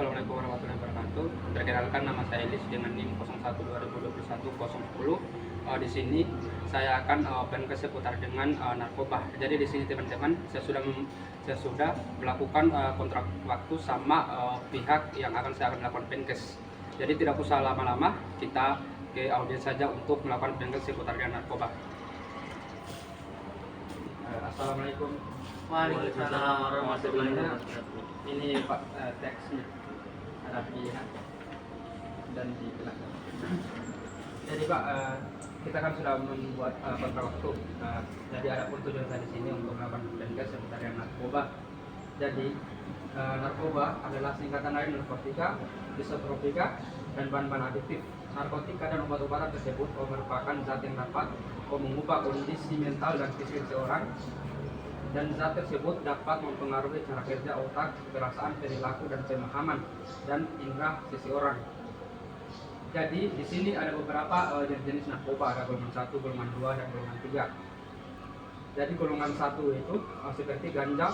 Assalamualaikum warahmatullahi wabarakatuh. Perkenalkan, nama saya Elis dengan NIM 01 2021 010. Di sini saya akan penkes seputar dengan narkoba. Jadi di sini teman-teman, saya sudah melakukan kontrak waktu sama pihak yang saya akan melakukan penkes. Jadi tidak usah lama-lama, kita ke audiens saja untuk melakukan penkes seputar dengan narkoba. Assalamualaikum. Waalaikumsalam warahmatullahi wabarakatuh. Ini Pak, teksnya ada pilihan dan di belakang. Jadi Pak, kita kan sudah membuat kontrak waktu. Jadi ada pun tujuan saya di sini untuk melakukan penkes seputar yang narkoba. Jadi narkoba adalah singkatan dari narkotika, disotropika, dan bahan-bahan adiktif. Narkotika dan obat-obatan tersebut merupakan zat yang dapat mengubah kondisi mental dan fisik seseorang, dan zat tersebut dapat mempengaruhi cara kerja otak, perasaan, perilaku, dan pemahaman dan indera seseorang. Jadi di sini ada beberapa jenis narkoba, ada golongan 1, golongan 2, dan golongan 3. Jadi golongan 1 itu seperti ganja,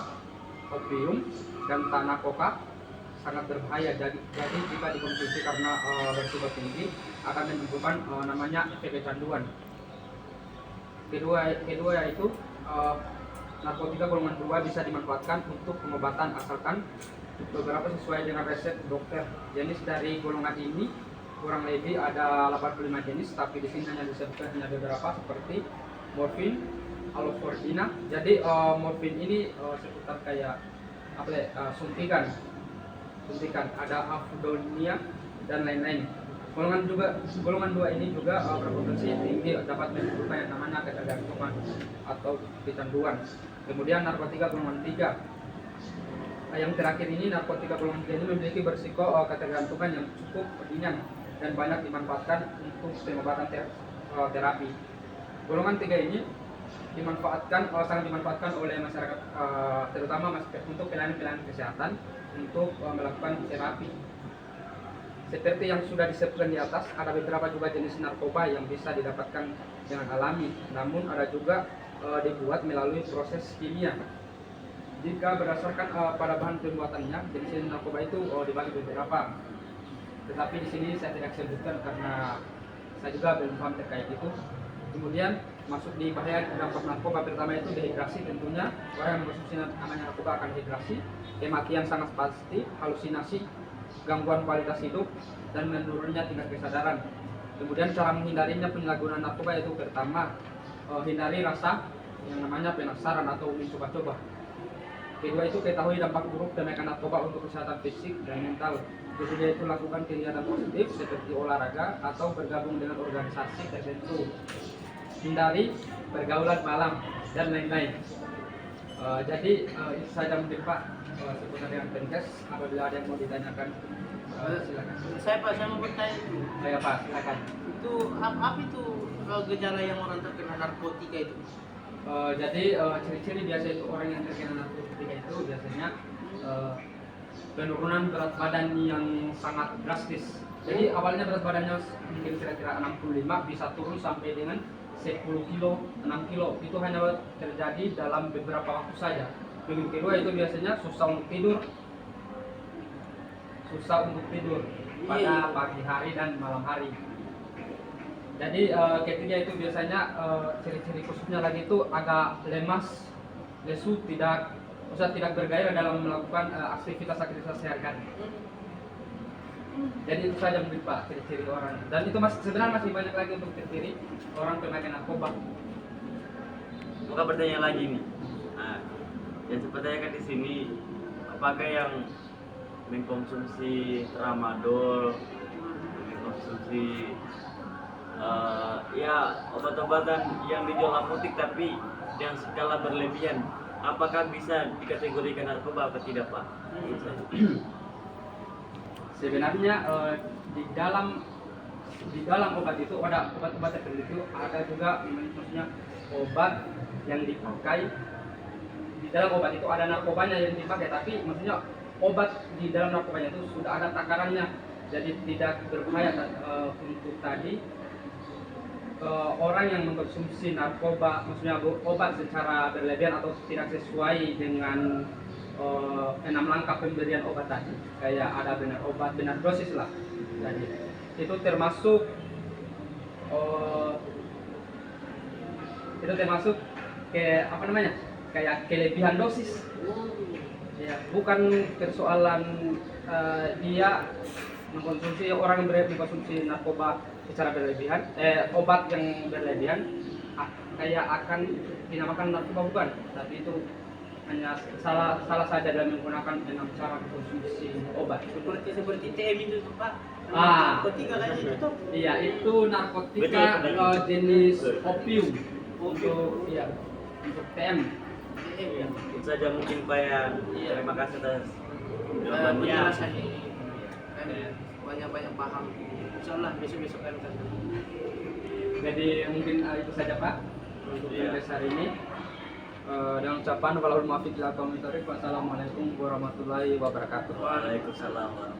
opium, dan tanah koka sangat berbahaya. Jadi jika dikonsumsi karena berisiko tinggi akan menimbulkan namanya efek kecanduan. Kedua yaitu narkotika golongan 2 bisa dimanfaatkan untuk pengobatan asalkan beberapa sesuai dengan resep dokter. Jenis dari golongan ini kurang lebih ada 85 jenis, tapi di sini hanya disebutkan hanya beberapa seperti morfin, alofordina. Jadi morfin ini seputar kayak suntikan, ada afdonia dan lain-lain. Golongan 2 ini juga berpotensi tinggi dapat menimbulkan yang namanya ketergantungan atau kecanduan. Kemudian narkotika golongan 3. Yang terakhir ini, narkotika golongan 3 ini memiliki berisiko ketergantungan yang cukup ringan dan banyak dimanfaatkan untuk pengobatan terapi. Golongan 3 ini sangat dimanfaatkan oleh masyarakat, terutama untuk pelayanan kesehatan untuk melakukan terapi. Seperti yang sudah disebutkan di atas, ada beberapa juga jenis narkoba yang bisa didapatkan dengan alami, namun ada juga dibuat melalui proses kimia. Jika berdasarkan pada bahan pembuatannya, jenis narkoba itu dibagi beberapa. Tetapi di sini saya tidak sebutkan karena saya juga belum paham terkait itu. Kemudian masuk di bahaya dampak narkoba, pertama itu dehidrasi. Tentunya orang yang mengkonsumsi namanya narkoba akan dehidrasi, kematian sangat pasti, halusinasi, gangguan kualitas hidup, dan menurunnya tingkat kesadaran. Kemudian cara menghindarinya penyalahgunaan narkoba itu pertama, hindari rasa yang namanya penasaran atau mencoba-coba. Kedua itu ketahui dampak buruk pemakaian narkoba untuk kesehatan fisik dan mental. Ketiga itu lakukan kegiatan positif seperti olahraga atau bergabung dengan organisasi tertentu. Hindari pergaulan malam dan lain-lain. Jadi itu saja mungkin Pak seputar dengan penkes. Apabila ada yang mau ditanyakan, silakan. Saya mau bertanya itu. Ya Pak, silakan. Itu apa itu gejala yang orang terkena narkotika itu? Jadi ciri-ciri biasa itu orang yang terkena narkotika itu biasanya penurunan berat badan yang sangat drastis. Jadi awalnya berat badannya mungkin kira-kira 65, bisa turun sampai dengan 10 kilo, 6 kilo. Itu hanya terjadi dalam beberapa waktu saja. Yang kedua itu biasanya susah untuk tidur pada pagi hari dan malam hari. Jadi ketiga itu biasanya ciri-ciri khususnya lagi itu agak lemas, lesu, tidak bergairah dalam melakukan aktivitas sehari-hari. Jadi itu saja mungkin Pak ciri-ciri orang. Dan itu sebenarnya masih banyak lagi untuk ciri-ciri orang pemakaian narkoba. Maka bertanya lagi nih. Nah, yang saya tanyakan di sini, apakah yang mengkonsumsi tramadol, mengkonsumsi obat-obatan yang dijual apotek tapi yang skala berlebihan, apakah bisa dikategorikan narkoba atau tidak Pak? Sebenarnya di dalam obat itu ada obat-obat tertentu, ada juga maksudnya obat yang dipakai. Di dalam obat itu ada narkobanya yang dipakai, tapi maksudnya obat di dalam narkobanya itu sudah ada takarannya, jadi tidak berbahaya untuk tadi orang yang mengkonsumsi narkoba, maksudnya obat secara berlebihan atau tidak sesuai dengan 6 langkah pemberian obat tadi, kayak ada benar obat, benar dosis lah. Jadi itu termasuk ke apa namanya, kayak kelebihan dosis. Ya, bukan persoalan dia mengkonsumsi, orang yang mengkonsumsi narkoba secara berlebihan, obat yang berlebihan kayak akan dinamakan narkoba, bukan, tapi itu hanya salah saja dalam menggunakan 6 cara konsumsi obat. Seperti TM itu tuh Pak. Ah. Narkotika kan itu tuh. Iya, itu narkotika Betul. jenis opium untuk TM. TM ya. Itu saja mungkin Pak ya. Iya. Terima kasih atas jawabannya. Penjelasan ini. Banyak-banyak paham. Insyaallah besok-besok kan. Jadi mungkin itu saja Pak untuk Iya. podcast hari ini. Dengan ucapan walahul muwaffiq ila aqwamit thoriq. Wassalamualaikum warahmatullahi wabarakatuh. Waalaikumsalam.